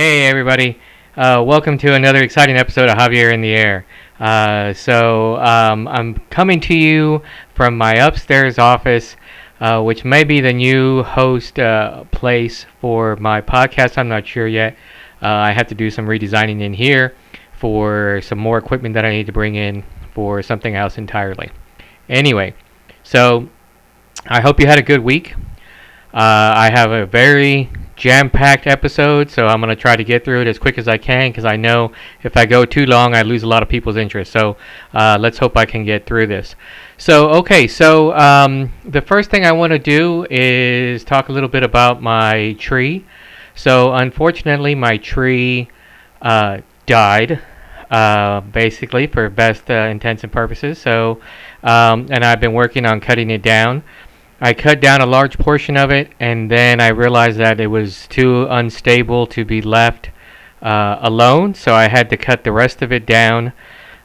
Hey everybody, welcome to another exciting episode of Javier In The Air. I'm coming to you from my upstairs office, which may be the new host place for my podcast. I'm not sure yet. I have to do some redesigning in here for some more equipment that I need to bring in for something else entirely. Anyway, so I hope you had a good week. I have a very jam-packed episode, so I'm going to try to get through it as quick as I can because I know if I go too long, I lose a lot of people's interest. So let's hope I can get through this. The first thing I want to do is talk a little bit about my tree. So unfortunately, my tree died, basically, for best intents and purposes. And I've been working on cutting it down. I cut down a large portion of it, and then I realized that it was too unstable to be left alone, so I had to cut the rest of it down.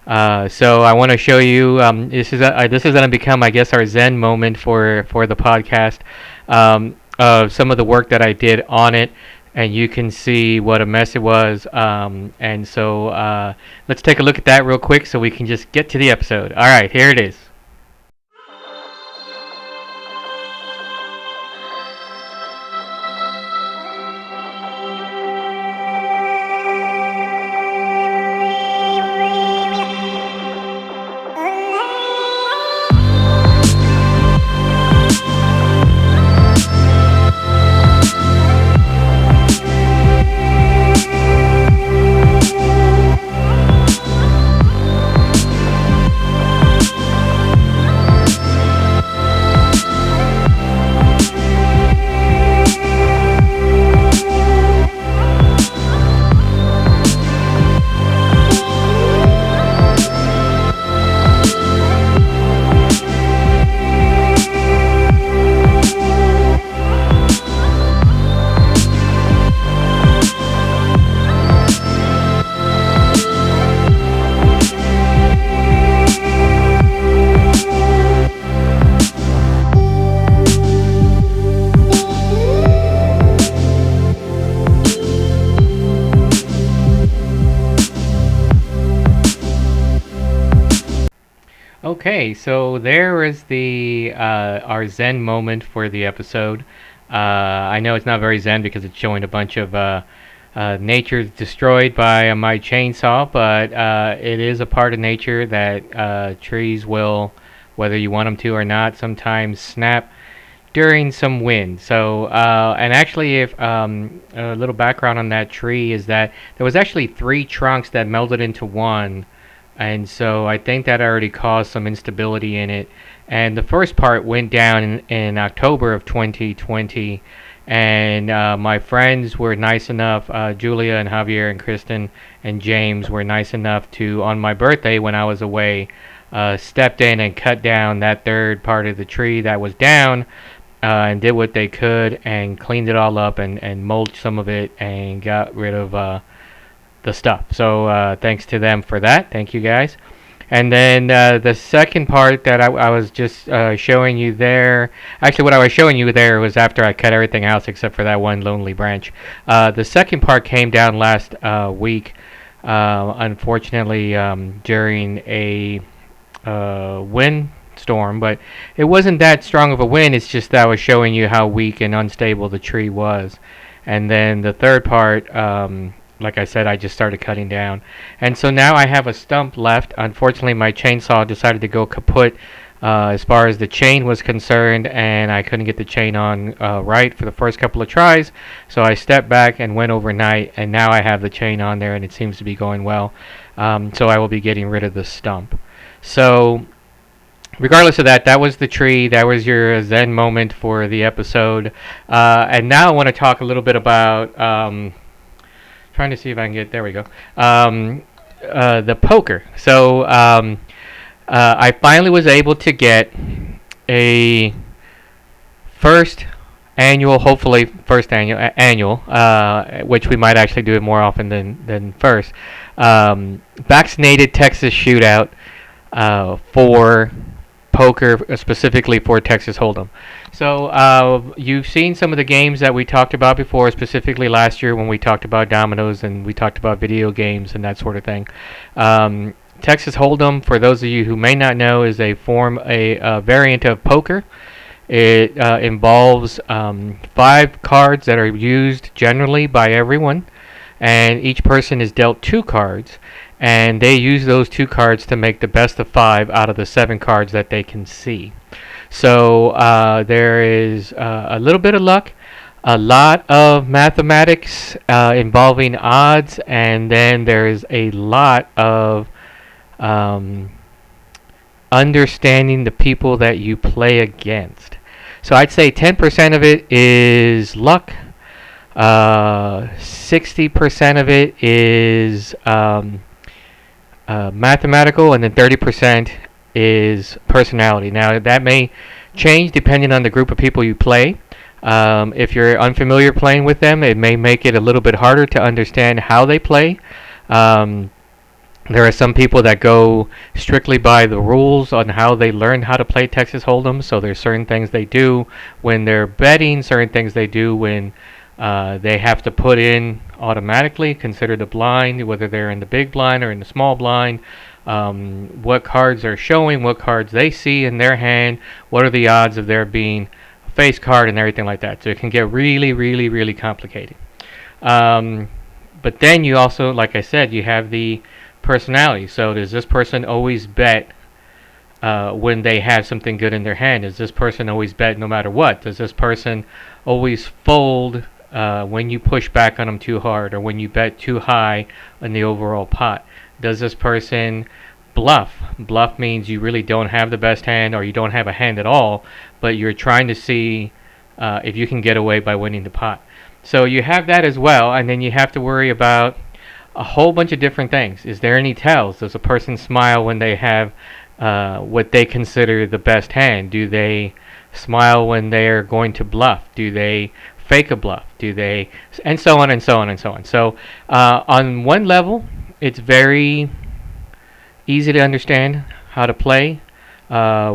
So I want to show you. This is going to become, I guess, our Zen moment for the podcast. Of some of the work that I did on it, and you can see what a mess it was. Let's take a look at that real quick, so we can just get to the episode. All right, here it is. Okay, so there is the our Zen moment for the episode. I know it's not very Zen because it's showing a bunch of nature destroyed by my chainsaw, but it is a part of nature that trees will, whether you want them to or not, sometimes snap during some wind. And actually, if a little background on that tree is that there was actually 3 trunks that melded into one. And so I think that already caused some instability in it. And the first part went down in October of 2020. And my friends were nice enough, Julia and Javier and Kristen and James were nice enough to, on my birthday when I was away, stepped in and cut down that third part of the tree that was down and did what they could and cleaned it all up and mulched some of it and got rid of the stuff. So thanks to them for that. Thank you guys. And then the second part that I was just showing you there, actually what I was showing you there was after I cut everything else except for that one lonely branch. The second part came down last week, unfortunately, during a wind storm, but it wasn't that strong of a wind. It's just that I was showing you how weak and unstable the tree was. And then the third part, like I said, I just started cutting down. And so now I have a stump left. Unfortunately, my chainsaw decided to go kaput as far as the chain was concerned, and I couldn't get the chain on right for the first couple of tries. So I stepped back and went overnight, and now I have the chain on there, and it seems to be going well. So I will be getting rid of the stump. So regardless of that, that was the tree. That was your Zen moment for the episode. And now I want to talk a little bit about... trying to see if I can get, there we go, the poker. So I finally was able to get a hopefully first annual, which we might actually do it more often than first, vaccinated Texas shootout for poker specifically for Texas Hold'em. So you've seen some of the games that we talked about before, specifically last year when we talked about dominoes and we talked about video games and that sort of thing. Texas Hold'em, for those of you who may not know, is a variant of poker. It involves 5 cards that are used generally by everyone, and each person is dealt 2 cards, and they use those 2 cards to make the best of 5 out of the 7 cards that they can see. So there is a little bit of luck, a lot of mathematics involving odds, and then there is a lot of understanding the people that you play against. So I'd say 10% of it is luck, 60% of it is mathematical, and then 30% is personality. Now that may change depending on the group of people you play. If you're unfamiliar playing with them, it may make it a little bit harder to understand how they play. There are some people that go strictly by the rules on how they learn how to play Texas Hold'em. So there's certain things they do when they're betting, certain things they do when they have to put in automatically, consider the blind, whether they're in the big blind or in the small blind, what cards are showing, what cards they see in their hand, what are the odds of there being a face card and everything like that. So it can get really, really, really complicated. But then you also, like I said, you have the personality. So does this person always bet when they have something good in their hand? Does this person always bet no matter what? Does this person always fold when you push back on them too hard, or when you bet too high on the overall pot? Does this person bluff? Bluff means you really don't have the best hand, or you don't have a hand at all, but you're trying to see if you can get away by winning the pot. So you have that as well, and then you have to worry about a whole bunch of different things. Is there any tells? Does a person smile when they have what they consider the best hand? Do they smile when they're going to bluff? Do they fake a bluff? Do they, and so on and so on and so on. So on one level, it's very easy to understand how to play.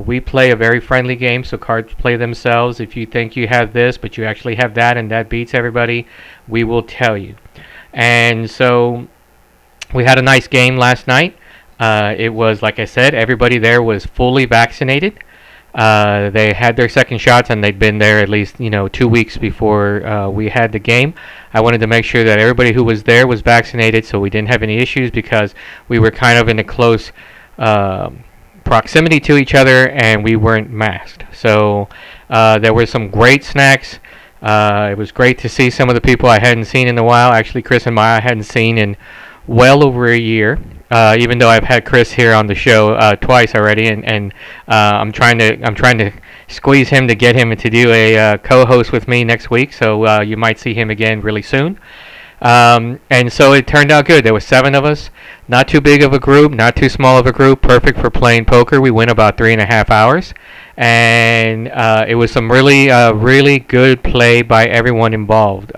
We play a very friendly game, so cards play themselves. If you think you have this, but you actually have that, and that beats everybody, we will tell you. And so we had a nice game last night. It was, like I said, everybody there was fully vaccinated. They had their second shots, and they'd been there at least 2 weeks before we had the game. I wanted to make sure that everybody who was there was vaccinated, so we didn't have any issues, because we were kind of in a close proximity to each other, and we weren't masked. So there were some great snacks. It was great to see some of the people I hadn't seen in a while. Actually, Chris and Maya I hadn't seen in well over a year. Even though I've had Chris here on the show twice already, and I'm trying to squeeze him to get him to do a co-host with me next week. So you might see him again really soon. And so it turned out good. There were 7 of us. Not too big of a group, not too small of a group. Perfect for playing poker. We went about 3.5 hours. And it was some really good play by everyone involved.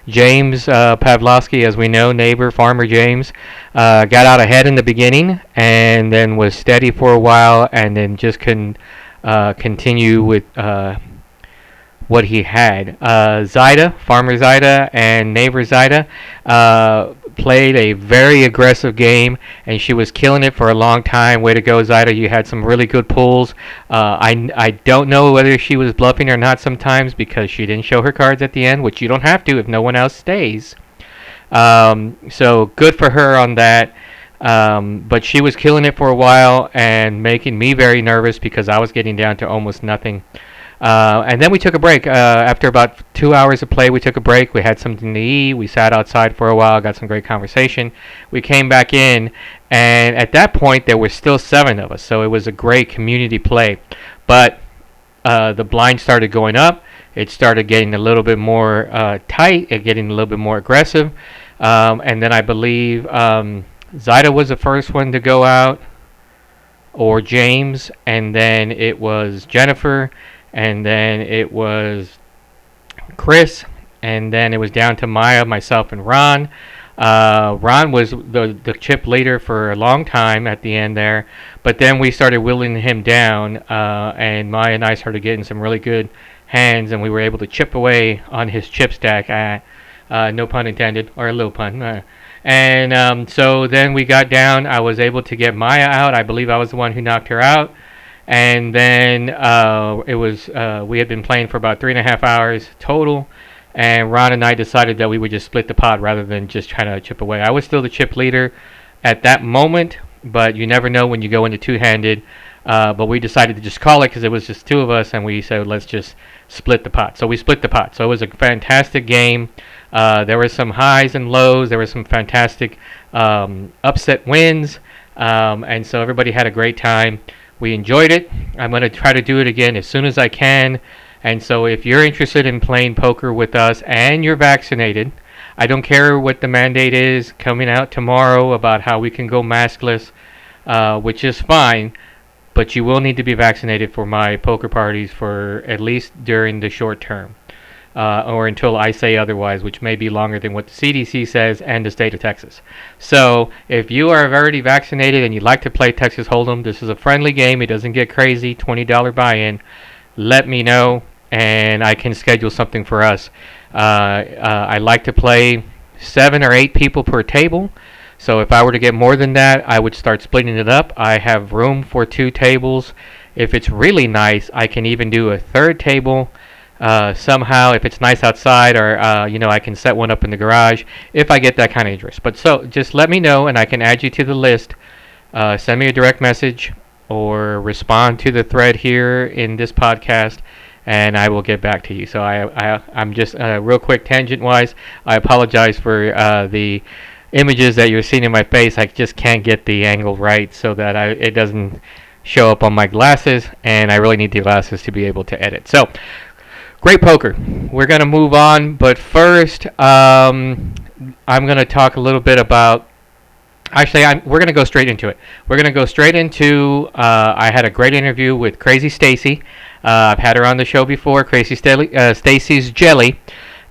James Pavlovsky, as we know, neighbor, Farmer James, got out ahead in the beginning, and then was steady for a while, and then just couldn't continue with what he had. Farmer Zaida and neighbor Zaida played a very aggressive game, and she was killing it for a long time. Way to go, Zaida. You had some really good pulls. I don't know whether she was bluffing or not sometimes, because she didn't show her cards at the end, which you don't have to if no one else stays. So good for her on that. But she was killing it for a while and making me very nervous, because I was getting down to almost nothing. And then we took a break. After about 2 hours of play, we took a break. We had something to eat. We sat outside for a while, got some great conversation. We came back in, and at that point, there were still 7 of us. So it was a great community play. But the blind started going up. It started getting a little bit more tight, getting a little bit more aggressive. And then I believe Zaida was the first one to go out, or James, and then it was Jennifer, and then it was Chris, and then it was down to Maya, myself, and Ron. Ron was the chip leader for a long time at the end there, but then we started whittling him down, and Maya and I started getting some really good hands, and we were able to chip away on his chip stack. No pun intended, or a little pun. And so then we got down. I was able to get Maya out. I believe I was the one who knocked her out. And then it was we had been playing for about 3.5 hours total, and Ron and I decided that we would just split the pot rather than just trying to chip away. I was still the chip leader at that moment, but you never know when you go into two-handed. But we decided to just call it because it was just two of us, and we said let's just split the pot. So we split the pot. So it was a fantastic game. There were some highs and lows. There were some fantastic upset wins, and so everybody had a great time. We enjoyed it. I'm going to try to do it again as soon as I can. And so if you're interested in playing poker with us and you're vaccinated, I don't care what the mandate is coming out tomorrow about how we can go maskless, which is fine, but you will need to be vaccinated for my poker parties for at least during the short term. Or until I say otherwise, which may be longer than what the CDC says and the state of Texas. So, if you are already vaccinated and you'd like to play Texas Hold'em, this is a friendly game. It doesn't get crazy. $20 buy-in. Let me know, and I can schedule something for us. I like to play 7 or 8 people per table. So if I were to get more than that, I would start splitting it up. I have room for 2 tables. If it's really nice, I can even do a third table somehow if it's nice outside, or I can set one up in the garage if I get that kind of interest. But so just let me know and I can add you to the list. Send me a direct message or respond to the thread here in this podcast, and I will get back to you. So I'm just real quick tangent wise. I apologize for the images that you're seeing in my face. I just can't get the angle right so that it doesn't show up on my glasses, and I really need the glasses to be able to edit. So great poker. We're going to move on, but first, I'm going to talk a little bit about. Actually, we're going to go straight into it. We're going to go straight into. I had a great interview with Crazy Stacy. I've had her on the show before, Crazy Stacy's Jelly,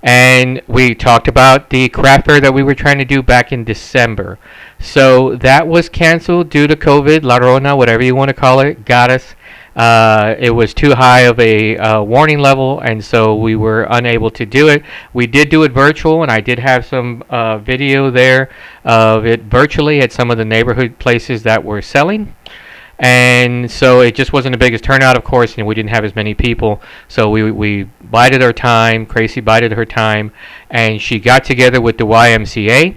and we talked about the craft fair that we were trying to do back in December. So that was canceled due to COVID, La Rona, whatever you want to call it, got us. It was too high of a warning level, and so we were unable to do it. We did do it virtual, and I did have some video there of it virtually at some of the neighborhood places that were selling. And so it just wasn't the biggest turnout, of course, and we didn't have as many people. So we bided our time. Tracy bided her time, and she got together with the YMCA.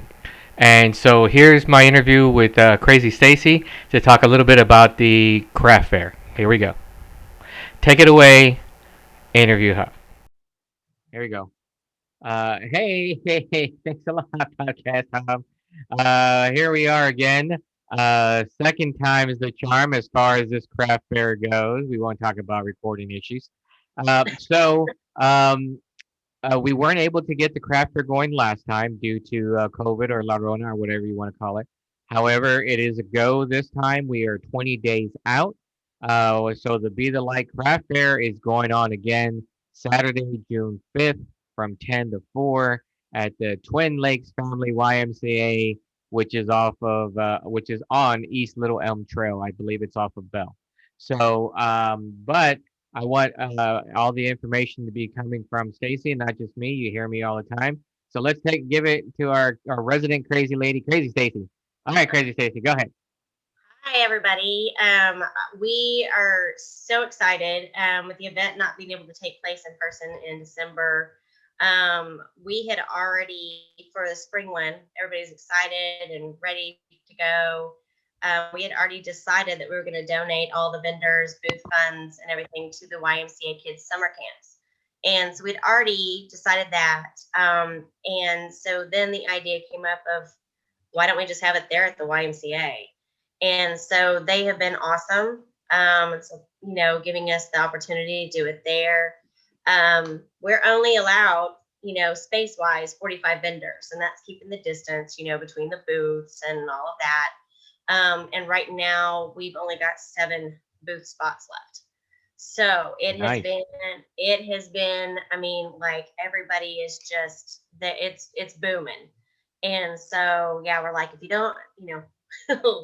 And so here's my interview with Crazy Stacy to talk a little bit about the craft fair. Here we go. Take it away, interview hub. Here we go. Hey, thanks a lot, podcast hub. Here we are again. Second time is the charm as far as this craft fair goes. We won't talk about recording issues. Uh, so, um, we weren't able to get the craft fair going last time due to COVID or La Rona or whatever you want to call it. However, it is a go this time. We are 20 days out. So the Be the Light craft fair is going on again Saturday, June 5th from 10 to 4 at the Twin Lakes Family YMCA, which is on East Little Elm Trail. I believe it's off of Bell. So, but I want all the information to be coming from Stacy and not just me. You hear me all the time. So let's give it to our resident crazy lady, Crazy Stacy. All right, Crazy Stacy, go ahead. Hi, everybody. We are so excited with the event not being able to take place in person in December. We had already, for the spring one, everybody's excited and ready to go. We had already decided that we were going to donate all the vendors, booth funds, and everything to the YMCA Kids Summer Camps. And so we'd already decided that. And so then the idea came up of why don't we just have it there at the YMCA? And so they have been awesome. So, giving us the opportunity to do it there. We're only allowed, space wise, 45 vendors, and that's keeping the distance, between the booths and all of that. And right now, we've only got 7 booth spots left. So Nice. it has been, I mean, like everybody is just that it's booming. And so, yeah, we're like, if you don't,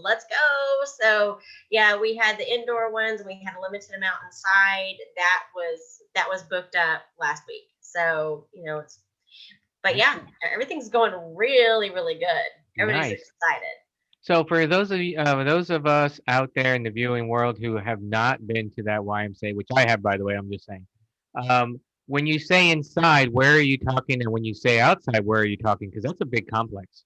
let's go. So, yeah, we had the indoor ones and we had a limited amount inside. That was booked up last week. So, but yeah, Excellent. everything's going really, really good. Everybody's Nice. excited. So for those of you, those of us out there in the viewing world who have not been to that YMCA, which I have, by the way, I'm just saying. When you say inside, where are you talking? And when you say outside, where are you talking? Because that's a big complex.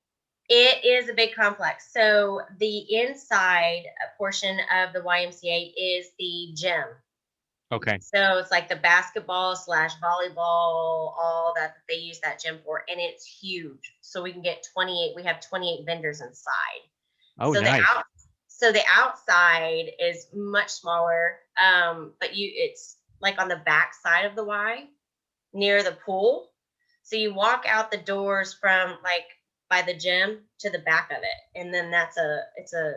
It is a big complex. So the inside portion of the YMCA is the gym. Okay. So it's like the basketball slash volleyball, all that they use that gym for, and it's huge. So we can get 28. We have 28 vendors inside. Oh, So the nice. out, so the outside is much smaller, but it's like on the back side of the Y, near the pool. So you walk out the doors from like by the gym to the back of it, and then it's a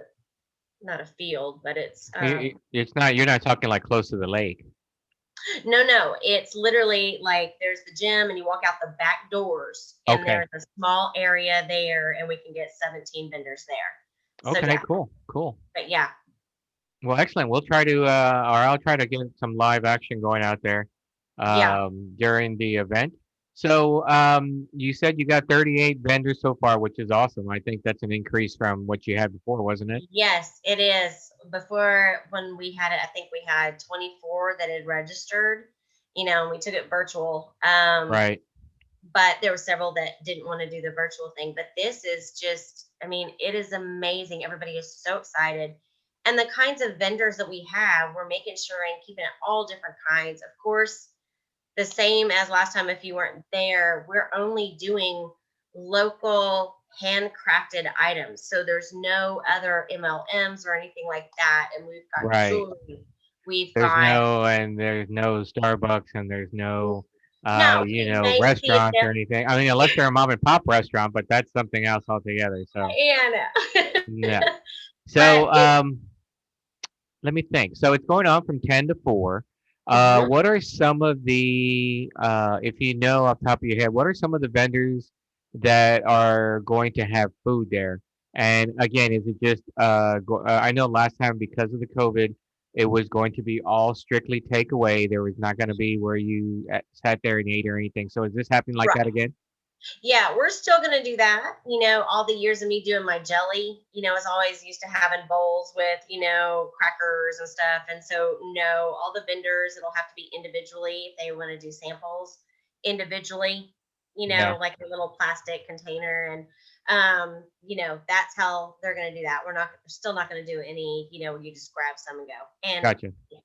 not a field, but it's It's not. You're not talking like close to the lake. no, it's literally like there's the gym, and you walk out the back doors, and Okay. there's a small area there, and we can get 17 vendors there. So Okay. yeah, Cool. Cool. but yeah, Well, excellent. We'll try to, or I'll try to get some live action going out there yeah. during the event. So you said you got 38 vendors so far, which is awesome. I think that's an increase from what you had before, wasn't it? Yes, it is. Before, when we had it, I think we had 24 that had registered, and we took it virtual. Right. But there were several that didn't want to do the virtual thing. But this is just, I mean, it is amazing. Everybody is so excited. And the kinds of vendors that we have, we're making sure and keeping it all different kinds. Of course, the same as last time if you weren't there, we're only doing local handcrafted items. So there's no other MLMs or anything like that. And we've got Right. jewelry. We've There's got no, and there's no Starbucks, and there's no, no, you may see it restaurants or there. anything. I mean, unless they're a mom and pop restaurant, but that's something else altogether. So, Yeah, no. but So, it let me think. So it's going on from 10 to 4. mhm. What are some of the, if you know off the top of your head, what are some of the vendors that are going to have food there? And again, is it just, I know last time because of the COVID, it was going to be all strictly takeaway. There was not going to be where you sat there and ate or anything. So is this happening like that Right. again? Yeah, we're still gonna do that. All the years of me doing my jelly, is always used to having bowls with, crackers and stuff. And so no, all the vendors, it'll have to be individually if they want to do samples individually, Yeah, like a little plastic container. And that's how they're gonna do that. We're still not gonna do any, where you just grab some and go. And gotcha. yeah,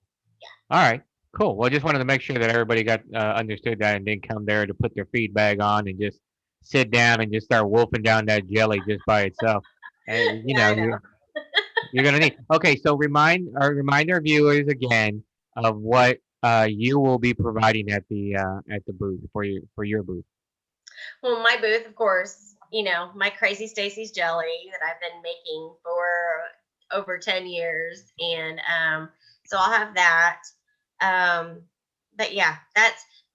All right, cool. Well, just wanted to make sure that everybody got understood that and didn't come there to put their feed bag on and just sit down and just start wolfing down that jelly just by itself. And yeah, I know. you're gonna need. Okay, so remind our viewers again of what you will be providing at the booth for your booth. Well, my booth, of course, my Crazy Stacy's jelly that I've been making for over 10 years. And so I'll have that. Um, but yeah,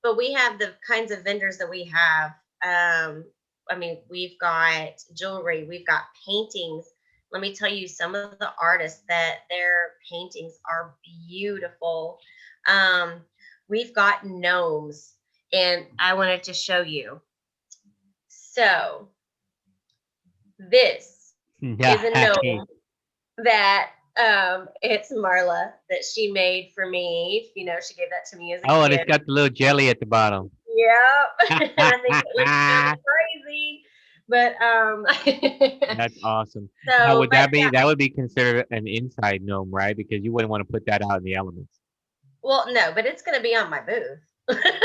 but we have the kinds of vendors that we have. I mean, we've got jewelry, we've got paintings. Let me tell you, some of the artists that their paintings are beautiful. Um, we've got gnomes, and I wanted to show you. So this is a Nice. gnome that it's Marla that she made for me. She gave that to me as a Oh, and it's gift. got the little jelly at the bottom. Yep. And I think it looks kind of crazy. But That's awesome. Now, so would but that be yeah. that would be considered an inside gnome, right? Because you wouldn't want to put that out in the elements. Well, no, but it's gonna be on my booth.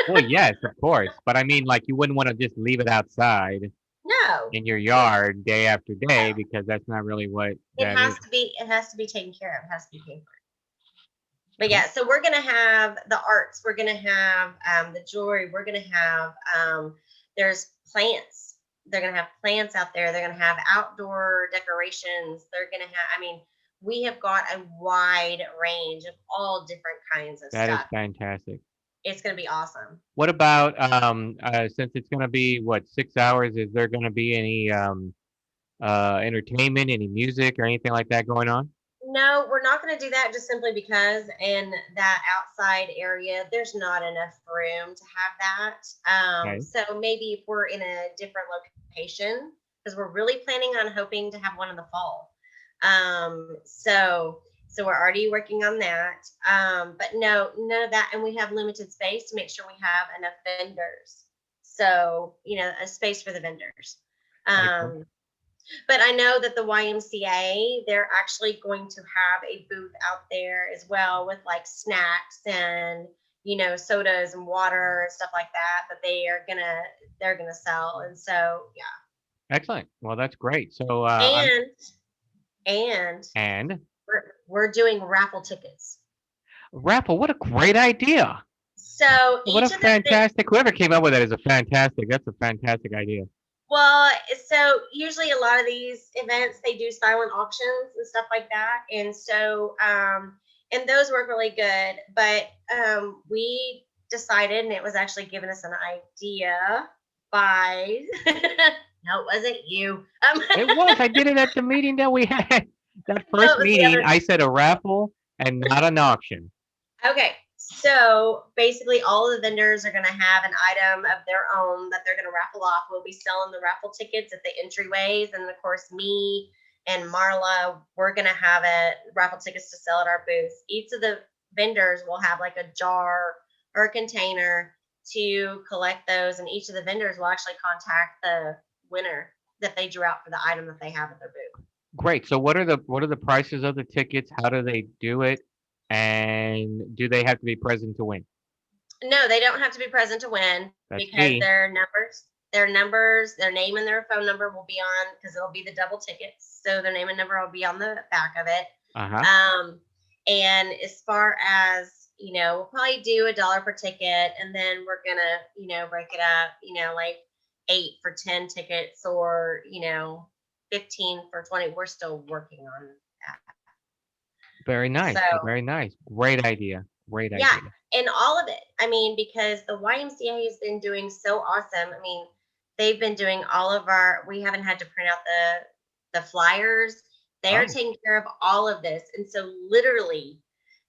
Well, yes, of course, but I mean, like, you wouldn't want to just leave it outside No. in your No. yard day after day No. because that's not really what It that is. has to be it has to be taken care of. It has to be paid for. But Cool. yeah, so we're gonna have the arts, we're gonna have the jewelry, we're gonna have there's plants. They're gonna have plants out there. They're gonna have outdoor decorations. They're gonna have. I mean, we have got a wide range of all different kinds of That is stuff. fantastic. it's going to be awesome. What about since it's going to be what 6 hours? Is there going to be any entertainment, any music, or anything like that going on? No, we're not going to do that just simply because in that outside area, there's not enough room to have that. Okay, So maybe if we're in a different location, because we're really planning on hoping to have one in the fall. So we're already working on that. But no, none of that, and we have limited space to make sure we have enough vendors. So a space for the vendors. excellent. Um, but I know that the YMCA, they're actually going to have a booth out there as well with like snacks and sodas and water and stuff like that they're gonna sell. And so Excellent. Well, that's great. So, yeah. And and we're doing raffle tickets. raffle. What a great idea! So What a each of the fantastic. Whoever came up with that is a fantastic. That's a fantastic idea. well, so usually a lot of these events they do silent auctions and stuff like that, and so and those work really good. But we decided, and it was actually given us an idea by no, it wasn't you. It was. I did it at the meeting that we had. That No, first it was the meeting, other. I said a raffle and not an auction. Okay, so basically, all of the vendors are going to have an item of their own that they're going to raffle off. We'll be selling the raffle tickets at the entryways, and of course, me and Marla, we're going to have raffle tickets to sell at our booth. Each of the vendors will have like a jar or a container to collect those, and each of the vendors will actually contact the winner that they drew out for the item that they have at their booth. Great. So, what are the prices of the tickets? How do they do it? And do they have to be present to win? No, they don't have to be present to win That's because key. their name and their phone number will be on because it'll be the double tickets. So their name and number will be on the back of it. Uh huh. Um, and as far as we'll probably do $1 per ticket, and then we're gonna break it up. Like 8 for 10 tickets, or 15 for 20. We're still working on that. Very nice. So Very nice. Great idea. Great yeah, idea. and all of it. I mean, because the YMCA has been doing so awesome. I mean, they've been doing all of our. We haven't had to print out the flyers. They're Oh, taking care of all of this, and so literally,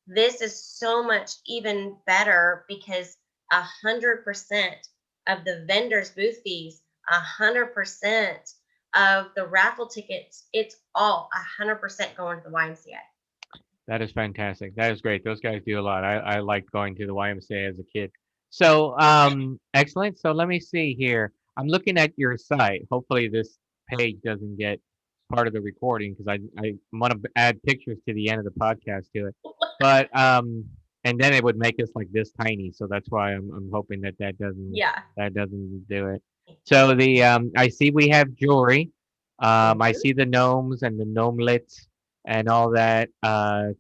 this is so much even better because 100% of the vendors' booth fees, 100% of the raffle tickets, it's all 100% going to the YMCA. that is fantastic. That is great. Those guys do a lot. I liked going to the YMCA as a kid. So, excellent. So let me see here. I'm looking at your site. Hopefully this page doesn't get part of the recording because I want to add pictures to the end of the podcast to it. But and then it would make us like this tiny. So that's why I'm hoping that Yeah. that doesn't do it. So the I see we have jewelry. I Mhm. see the gnomes and the gnomelets and all that.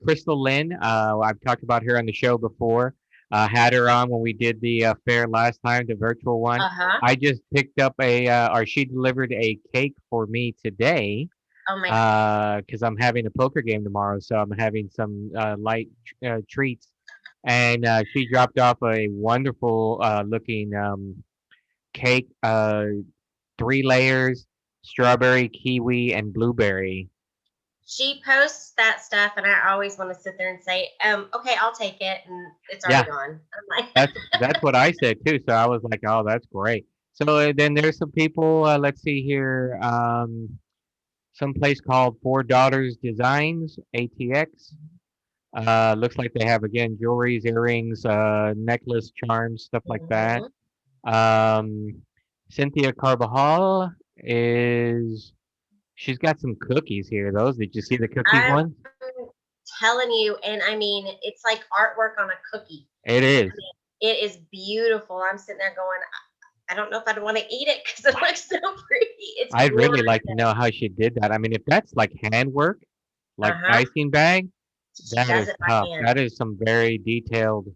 Crystal Lynn, I've talked about her on the show before. Had her on when we did the fair last time, the virtual one. Uh huh. I just picked up or she delivered a cake for me today Oh my god. because I'm having a poker game tomorrow, so I'm having some light treats. And she dropped off a wonderful looking cake, 3 layers, strawberry, kiwi, and blueberry. She posts that stuff, and I always want to sit there and say, okay, I'll take it, and it's already Yeah, gone. I'm like, that's what I said too. So I was like, oh, that's great. So then there's some people. Let's see here. Some place called Four Daughters Designs (ATX). Looks like they have again jewelries, earrings, necklace, charms, stuff like that. mhm. Um, Cynthia Carbajal is. She's got some cookies here. Those. Did you see the cookies I'm one? telling you, and I mean, it's like artwork on a cookie. It I is. mean, it is beautiful. I'm sitting there going, I don't know if I'd want to eat it because it looks so pretty. It's I'd really like to gorgeous. know how she did that. I mean, if that's like handwork, Uh like huh. icing bag, She that does is it by tough. hand. That is some very detailed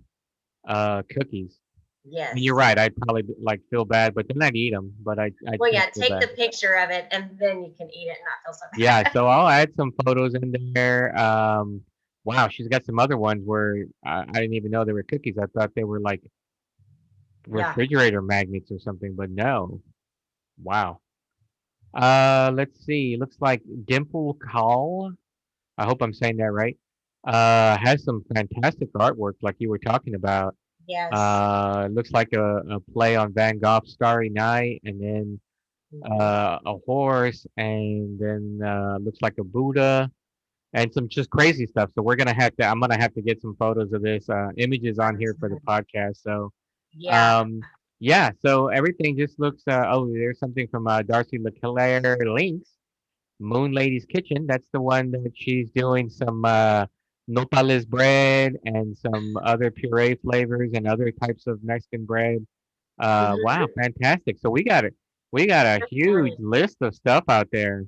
cookies. I mean, you're Yes. right. I'd probably like feel bad, but then I'd eat them. But I'd Well, still yeah. feel Take bad. the picture of it, and then you can eat it and not feel so Yeah, bad. so I'll add some photos in there. Wow, she's got some other ones where I didn't even know they were cookies. I thought they were like Yeah. refrigerator magnets or something, but no. Wow. Let's see. Looks like Dimple Call. I hope I'm saying that right. Has some fantastic artwork, like you were talking about. Yes. Looks like a play on Van Gogh's Starry Night, and then Hmm. a horse, and then looks like a Buddha, and some just crazy stuff. So I'm gonna have to get some photos of this, images on here for the podcast. So, Yeah. um, yeah, so everything just looks. Oh, there's something from Darcy LeClaire Links, Moon Lady's Kitchen. That's the one that she's doing some nopales bread and some other puree flavors and other types of Mexican bread. Wow, Hmm. fantastic. So we got a huge list of stuff out there.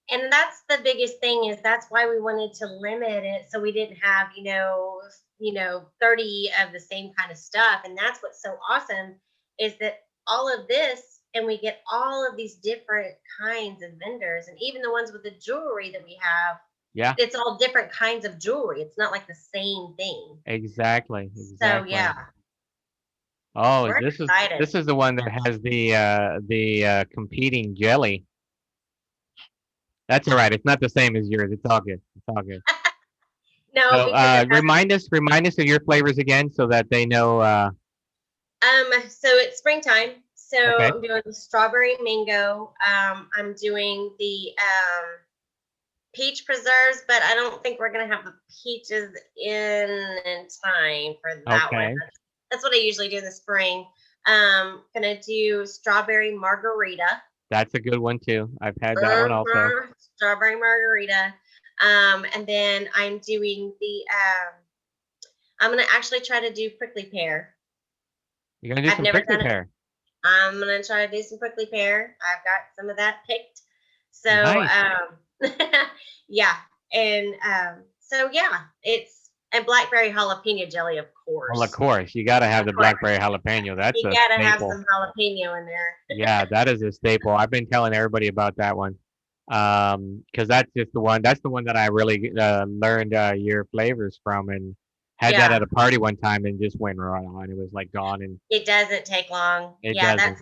And that's the biggest thing is that's why we wanted to limit it so we didn't have 30 of the same kind of stuff. And that's what's so awesome is that all of this, and we get all of these different kinds of vendors, and even the ones with the jewelry that we have, Yeah, it's all different kinds of jewelry. It's not like the same thing. exactly, So exactly. yeah, Oh, we're excited. this is the one that has the competing jelly. That's all right. It's not the same as yours. It's all good. It's all good. No, So because it has remind us of your flavors again so that they know. so it's springtime. So Okay. I'm doing the strawberry mango. I'm doing the peach preserves, but I don't think we're gonna have the peaches in time for that one. Okay. That's what I usually do in the spring. Gonna do strawberry margarita. That's a good one too. I've had that one also. Strawberry margarita. And then I'm doing the I'm gonna actually try to do prickly pear. You're gonna do I've some never prickly done it. pear. I'm gonna try to do some prickly pear. I've got some of that picked. So Nice. yeah. And so yeah, it's and blackberry jalapeno jelly, of Well, of course. course, you gotta have Of the course. blackberry jalapeno. That's You a gotta have staple. some jalapeno in there. Yeah, that is a staple. I've been telling everybody about that one. Because that's just the one. That's the one that I really learned your flavors from, and had that Yeah. at a party one time, and just went right on. It was like gone, and It doesn't take long. it Yeah, doesn't.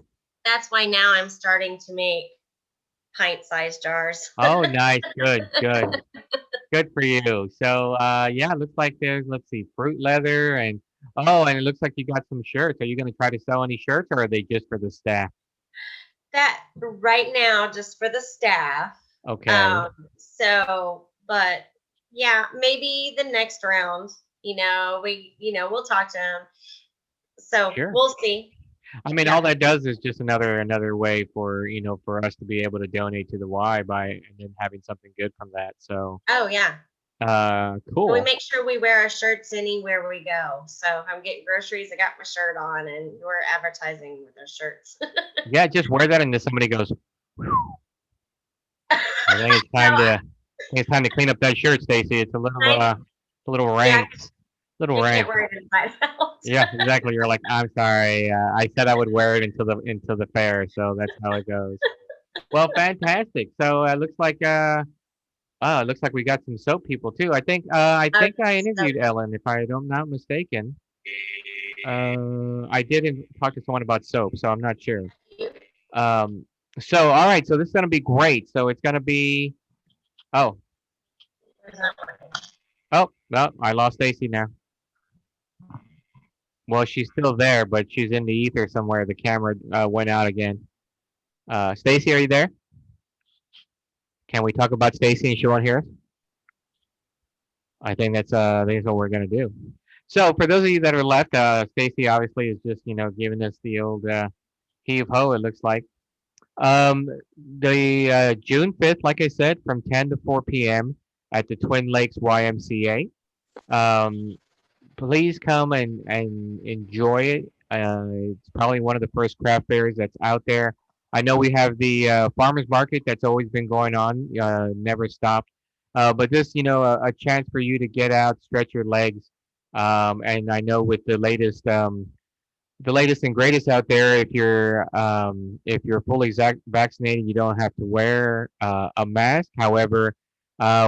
that's why now I'm starting to make pint sized jars. Oh, nice, good, good, good for you. So, yeah, it looks like there's, let's see, fruit leather, and oh, and it looks like you got some shirts. Are you gonna try to sell any shirts, or are they just for the staff? That right now just for the staff. Okay, But yeah, maybe the next round, we'll talk to them. So sure. we'll see. I mean, all Yeah. that does is just another way for for us to be able to donate to the Y by and then having something good from that. So, Oh yeah. And we cool. make sure we wear our shirts anywhere we go. So if I'm getting groceries, I got my shirt on and we're advertising with our shirts. Yeah, just wear that, and then somebody goes, "Whew, I think it's No, time to, I think it's time to clean up that shirt, Stacy. It's I a little yeah, rank, little you can't rank." wear it inside out. Yeah, exactly. You're like, I'm sorry. I said I would wear it until the fair, so that's how it goes. Well, fantastic. So it looks like oh, it looks like we got some soap people too. I Oh, think I so interviewed Ellen, if I'm not mistaken. I didn't talk to someone about soap, so I'm not sure. cute. Um, so all right, so this is gonna be great. So it's gonna be oh oh no, I lost Stacy now. Well, she's still there, but she's in the ether somewhere. The camera went out again. Stacy, are you there? Can we talk about Stacy and she won't hear us? I think that's what we're gonna do. So for those of you that are left, Stacy obviously is just giving us the old heave ho. It looks like um, the June 5th, like I said, from 10 to 4 p.m. at the Twin Lakes YMCA. Um, please come and enjoy it. It's probably one of the first craft fairs that's out there. I know we have the farmers market that's always been going on, never stopped. But this, a chance for you to get out, stretch your legs. And I know with the latest and greatest out there, if you're fully vaccinated, you don't have to wear a mask. However,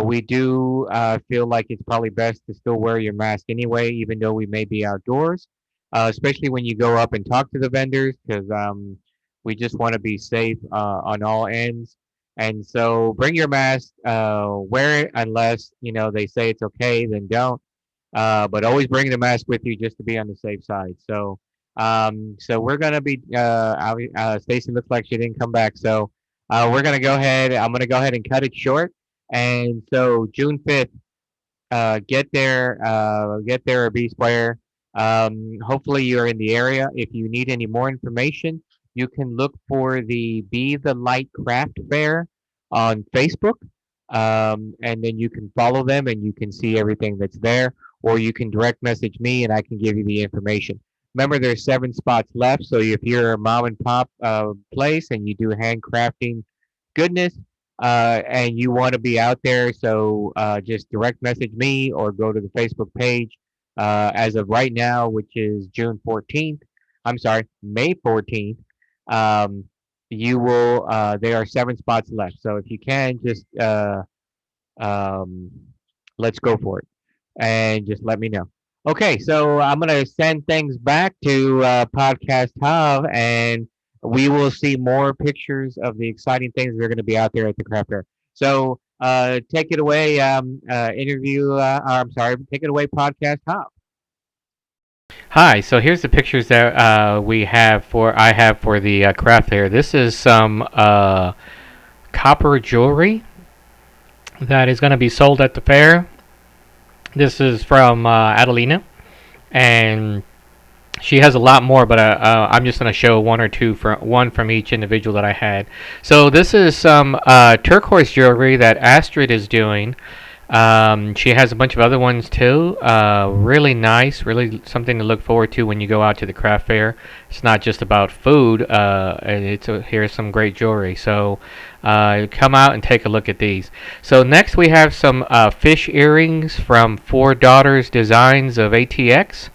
we do feel like it's probably best to still wear your mask anyway, even though we may be outdoors. especially when you go up and talk to the vendors, because we just want to be safe on all ends. And so bring your mask, wear it unless they say it's okay, then don't. But always bring the mask with you just to be on the safe side. So we're gonna be. Stacy looks like she didn't come back, so we're gonna go ahead. I'm gonna go ahead and cut it short. And so June 5th, get there, B Square. Hopefully you're in the area. If you need any more information, you can look for the Be the Light Craft Fair on Facebook, and then you can follow them and you can see everything that's there, or you can direct message me and I can give you the information. Remember, there's 7 spots left, so if you're a mom and pop place and you do handcrafting goodness, and you want to be out there, so just direct message me or go to the Facebook page. As of right now, which is June 14th, I'm sorry, May 14th, um, you will, there are 7 spots left. So if you can, just um, let's go for it and just let me know. Okay, so I'm gonna send things back to Podcast Hub, and we will see more pictures of the exciting things that are going to be out there at the craft fair. So take it away, I'm sorry, take it away, Podcast Hub. Hi, so here's the pictures that I have for the craft fair. This is some copper jewelry that is going to be sold at the fair. This is from Adelina, and she has a lot more, but I'm just going to show one or two from each individual that I had. So this is some turquoise jewelry that Astrid is doing. She has a bunch of other ones too. Really nice, really something to look forward to when you go out to the craft fair. It's not just about food. Here's some great jewelry. So come out and take a look at these. So next we have some fish earrings from Four Daughters Designs of ATX.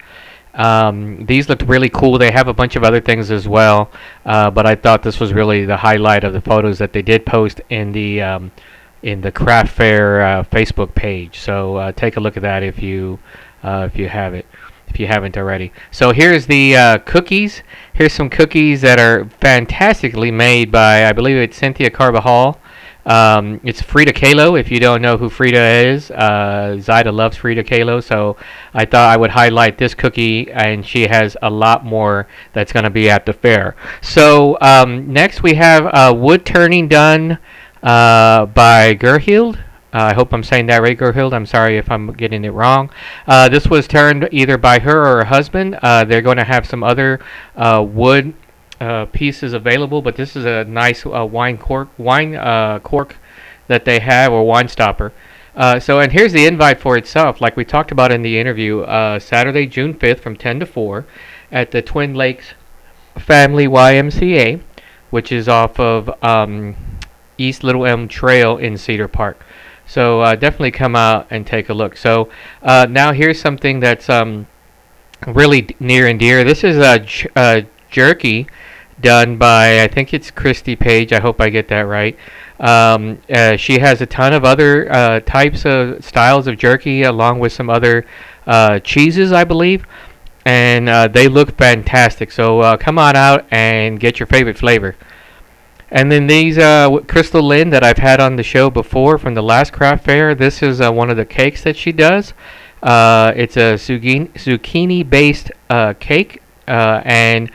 These looked really cool. They have a bunch of other things as well, but I thought this was really the highlight of the photos that they did post in the craft fair Facebook page. So take a look at that if you have it, if you haven't already. So here's the cookies. Here's some cookies that are fantastically made by, I believe it's Cynthia Carbajal. It's Frida Kahlo. If you don't know who Frida is, Zyda loves Frida Kahlo, so I thought I would highlight this cookie, and she has a lot more that's going to be at the fair. So next we have wood turning done by Gerhild. I hope I'm saying that right, Gerhild. I'm sorry if I'm getting it wrong. This was turned either by her or her husband. They're going to have some other wood pieces available, but this is a nice wine cork that they have, or wine stopper. And here's the invite for itself, like we talked about in the interview. Saturday, June 5th, from 10 to 4, at the Twin Lakes Family YMCA, which is off of East Little Elm Trail in Cedar Park. So definitely come out and take a look. So now here's something that's really near and dear. This is a jerky done by, I think it's Christy Page. I hope I get that right. She has a ton of other types of styles of jerky, along with some other cheeses, I believe. And they look fantastic. So come on out and get your favorite flavor. And then these Crystal Lynn that I've had on the show before from the last craft fair. This is one of the cakes that she does. It's a zucchini-based cake and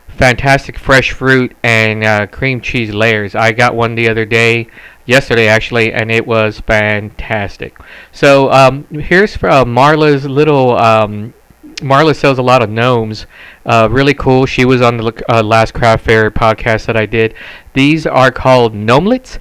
fantastic fresh fruit and cream cheese layers. I got one yesterday actually, and it was fantastic. So here's Marla's little. Marla sells a lot of gnomes. Really cool. She was on the last craft fair podcast that I did. These are called gnomelets,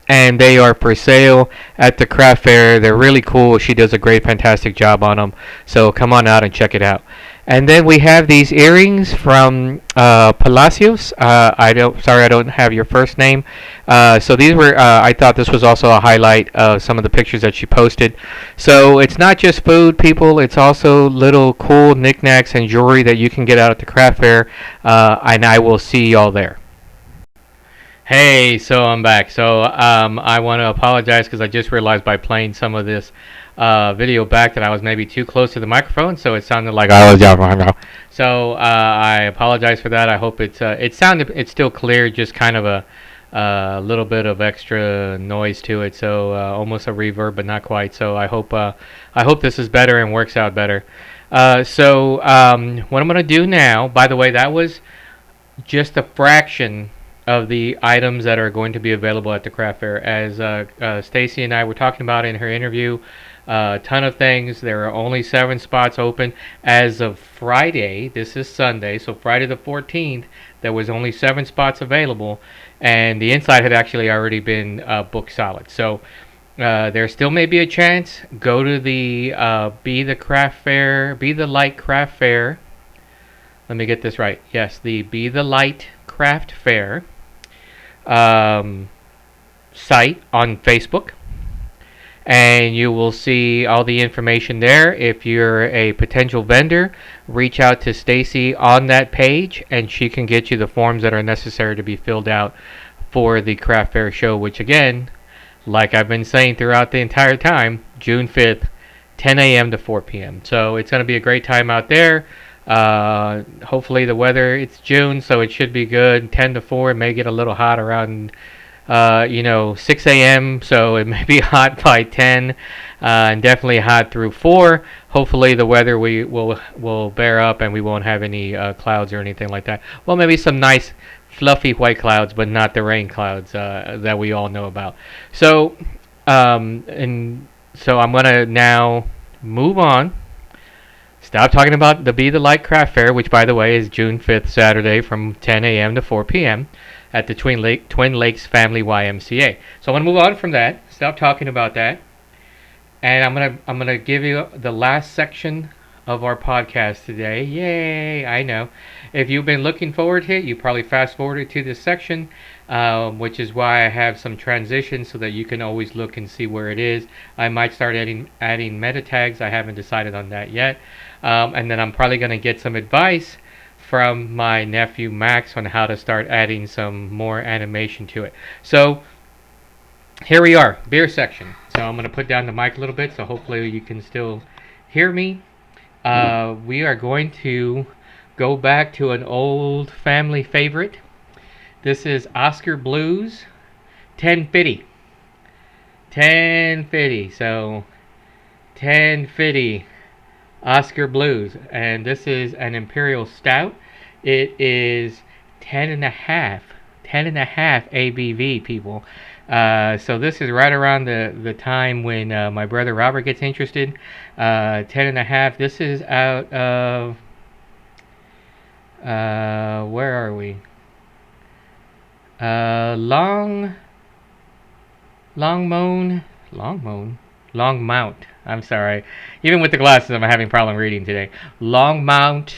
and they are for sale at the craft fair. They're really cool. She does a great, fantastic job on them. So come on out and check it out. And then we have these earrings from Palacios. I don't have your first name. So these were. I thought this was also a highlight of some of the pictures that she posted. So it's not just food, people. It's also little cool knickknacks and jewelry that you can get out at the craft fair. And I will see y'all there. Hey, so I'm back. So I want to apologize because I just realized by playing some of this video back that I was maybe too close to the microphone, so it sounded like I was down. So I apologize for that. I hope it's still clear, just kind of a little bit of extra noise to it, so almost a reverb, but not quite. So I hope this is better and works out better. What I'm gonna do now, by the way, that was just a fraction of the items that are going to be available at the craft fair. As Stacy and I were talking about in her interview, a ton of things. There are only 7 spots open as of Friday. This is Sunday, so Friday the 14th. There was only 7 spots available, and the inside had actually already been booked solid. So there still may be a chance. Go to the Be the Light Craft Fair. Let me get this right. Yes, the Be the Light Craft Fair site on Facebook, and you will see all the information there. If you're a potential vendor, reach out to Stacy on that page, and she can get you the forms that are necessary to be filled out for the craft fair show, which again, like I've been saying throughout the entire time, June 5th, 10 a.m. to 4 p.m. So it's going to be a great time out there. Hopefully the weather, it's June, so it should be good. 10 to 4, it may get a little hot around 6 a.m., so it may be hot by 10, and definitely hot through 4. Hopefully the weather will bear up and we won't have any clouds or anything like that. Well, maybe some nice fluffy white clouds, but not the rain clouds that we all know about. So I'm gonna now move on. Stop talking about the Be the Light Craft Fair, which, by the way, is June 5th, Saturday, from 10 a.m. to 4 p.m. at the Twin Lakes Family YMCA. So I'm gonna move on from that. Stop talking about that, and I'm gonna give you the last section of our podcast today. Yay! I know. If you've been looking forward to it, you probably fast forwarded to this section, which is why I have some transitions so that you can always look and see where it is. I might start adding meta tags. I haven't decided on that yet. And then I'm probably going to get some advice from my nephew Max on how to start adding some more animation to it. So here we are, beer section. So I'm going to put down the mic a little bit so hopefully you can still hear me. We are going to go back to an old family favorite. This is Oskar Blues 1050. 1050. So 1050 Oskar Blues, and this is an Imperial Stout. It is 10.5 ABV, people. So this is right around the time when my brother Robert gets interested. 10.5. This is out of where are we? Longmount. I'm sorry. Even with the glasses, I'm having a problem reading today. Longmount.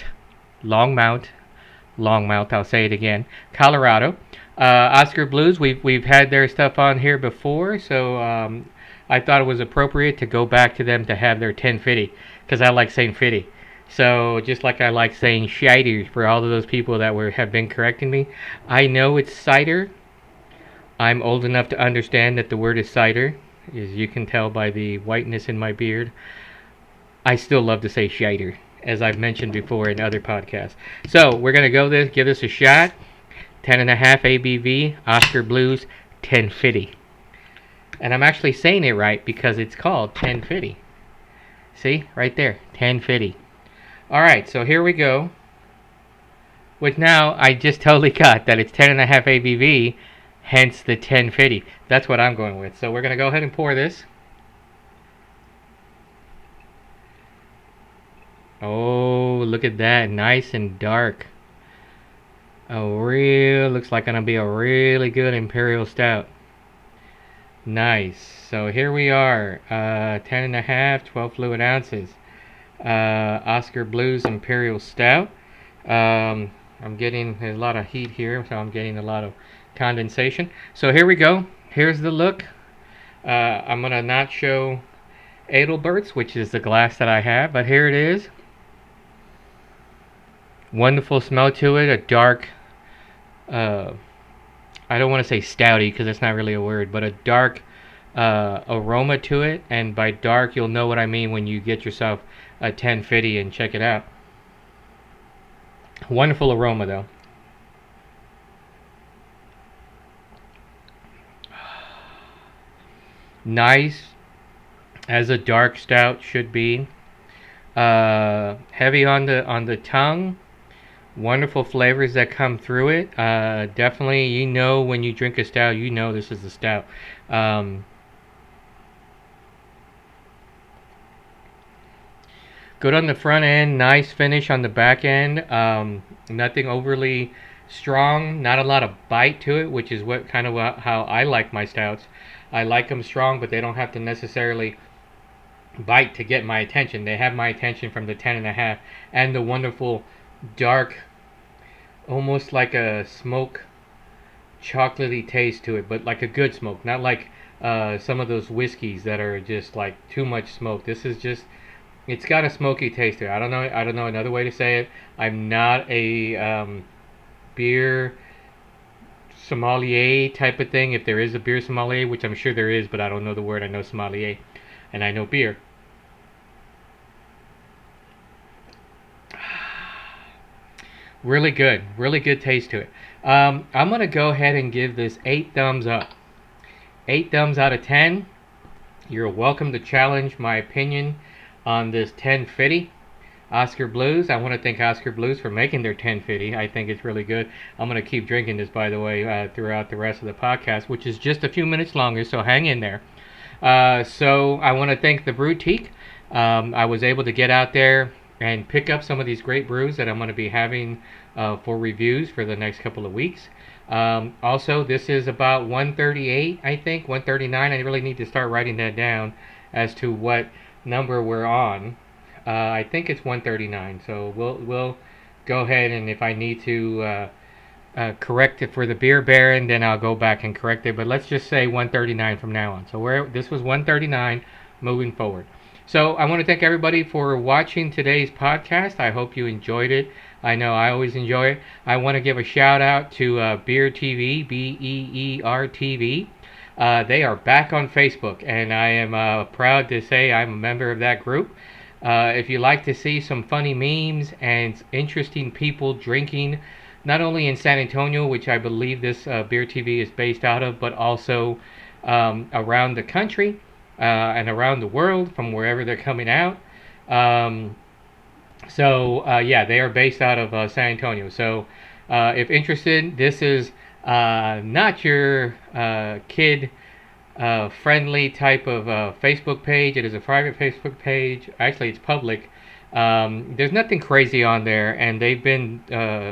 I'll say it again. Colorado. Oskar Blues. We've had their stuff on here before, so I thought it was appropriate to go back to them to have their 1050, because I like saying 50. So just like I like saying cider for all of those people that have been correcting me. I know it's cider. I'm old enough to understand that the word is cider, as you can tell by the whiteness in my beard. I still love to say cider, as I've mentioned before in other podcasts. So we're going to give this a shot. 10.5 ABV, Oskar Blues, 1050. And I'm actually saying it right because it's called 1050. See, right there, 1050. Alright, so here we go. Which now I just totally got that it's 10.5 ABV, hence the 1050. That's what I'm going with. So we're going to go ahead and pour this. Oh, look at that. Nice and dark. Looks like going to be a really good Imperial Stout. Nice. So here we are. 10.5, 12 fluid ounces. Oskar Blues Imperial Stout. I'm getting a lot of heat here, so I'm getting a lot of condensation. So here we go. Here's the look. I'm going to not show Adelberts, which is the glass that I have, but here it is. Wonderful smell to it. A dark, I don't want to say stouty because that's not really a word, but a dark aroma to it, and by dark you'll know what I mean when you get yourself a 1050 and check it out. Wonderful aroma though. Nice as a dark stout should be. Heavy on the tongue. Wonderful flavors that come through it. Definitely, you know when you drink a stout, you know this is a stout. Um, Good on the front end, nice finish on the back end. Nothing overly strong, not a lot of bite to it, which is what kind of how I like my stouts. I like them strong, but they don't have to necessarily bite to get my attention. They have my attention from the 10.5 and the wonderful dark, almost like a smoke chocolatey taste to it, but like a good smoke, not like some of those whiskeys that are just like too much smoke. This is just, it's got a smoky taste to it. I don't know another way to say it. I'm not a beer sommelier type of thing. If there is a beer sommelier, which I'm sure there is, but I don't know the word. I know sommelier, and I know beer. Really good taste to it. I'm gonna go ahead and give this 8 thumbs up. 8 thumbs out of 10. You're welcome to challenge my opinion on this 1050 Oskar Blues. I want to thank Oskar Blues for making their 1050. I think it's really good. I'm going to keep drinking this, by the way, throughout the rest of the podcast, which is just a few minutes longer, so hang in there. So I want to thank the Brewtique. I was able to get out there and pick up some of these great brews that I'm going to be having for reviews for the next couple of weeks. Also, this is about 138, I think, 139. I really need to start writing that down as to what number we're on. I think it's 139. So we'll go ahead, and if I need to correct it for the beer baron, then I'll go back and correct it. But let's just say 139 from now on. So this was 139 moving forward. So I want to thank everybody for watching today's podcast. I hope you enjoyed it. I know I always enjoy it. I want to give a shout out to Beer TV, BEER TV. They are back on Facebook, and I am proud to say I'm a member of that group. If you like to see some funny memes and interesting people drinking, not only in San Antonio, which I believe this Beer TV is based out of, but also around the country and around the world from wherever they're coming out. Yeah, they are based out of San Antonio. So if interested, this is not your kid friendly type of Facebook page. It is a private Facebook page. Actually, it's public. There's nothing crazy on there, and they've been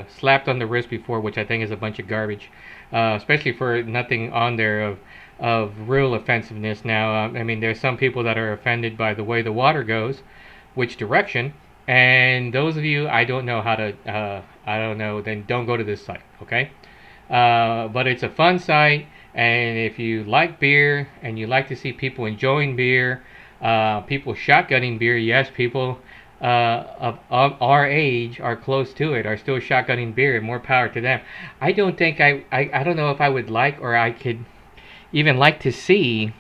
slapped on the wrist before, which I think is a bunch of garbage, especially for nothing on there of real offensiveness. Now, I mean, there's some people that are offended by the way the water goes, which direction, and those of you, I don't know how to, I don't know, then don't go to this site, okay? But it's a fun site, and if you like beer and you like to see people enjoying beer, people shotgunning beer, yes, people of our age are close to it, are still shotgunning beer, and more power to them. I don't think I don't know if I would like, or I could even like to see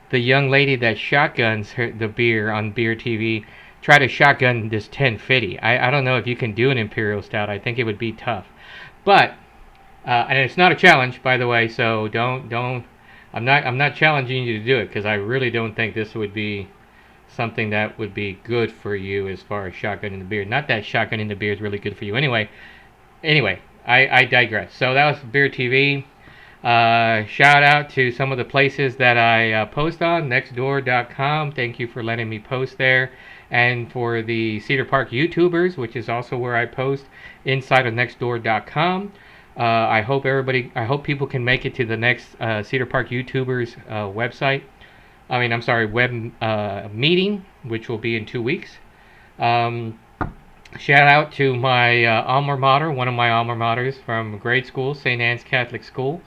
the young lady that shotguns the beer on Beer TV try to shotgun this 1050. I don't know if you can do an Imperial Stout. I think it would be tough. But and it's not a challenge, by the way, so don't I'm not challenging you to do it, because I really don't think this would be something that would be good for you as far as shotgunning the beer. Not that shotgunning the beer is really good for you. Anyway, I digress. So that was Beer TV. Shout out to some of the places that I post on, nextdoor.com. Thank you for letting me post there. And for the Cedar Park YouTubers, which is also where I post, inside of nextdoor.com. I hope people can make it to the next Cedar Park YouTubers website. I'm sorry, web meeting, which will be in 2 weeks. Shout out to my alma mater, one of my alma maters from grade school, St. Anne's Catholic School.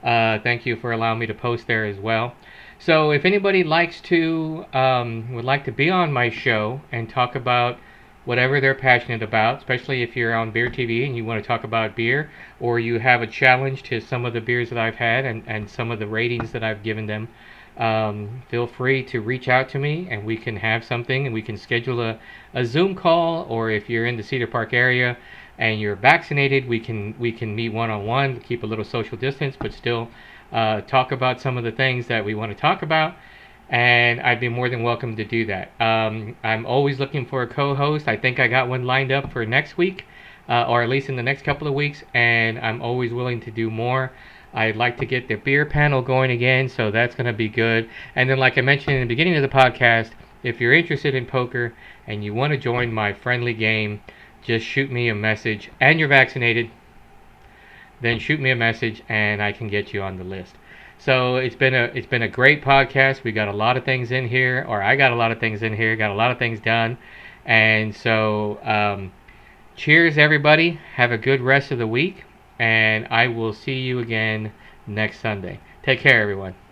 Thank you for allowing me to post there as well. So if anybody likes to, would like to be on my show and talk about whatever they're passionate about, especially if you're on Beer TV and you want to talk about beer, or you have a challenge to some of the beers that I've had and some of the ratings that I've given them, feel free to reach out to me and we can have something and we can schedule a Zoom call. Or if you're in the Cedar Park area and you're vaccinated, we can meet one on one, keep a little social distance, but still talk about some of the things that we want to talk about. And I'd be more than welcome to do that. I'm always looking for a co-host. I think I got one lined up for next week, or at least in the next couple of weeks. And I'm always willing to do more. I'd like to get the beer panel going again, so that's going to be good. And then, like I mentioned in the beginning of the podcast, if you're interested in poker and you want to join my friendly game, just shoot me a message. And you're vaccinated, then shoot me a message and I can get you on the list. So it's been a great podcast. We got a lot of things in here, or I got a lot of things in here, got a lot of things done, and so cheers everybody. Have a good rest of the week, and I will see you again next Sunday. Take care, everyone.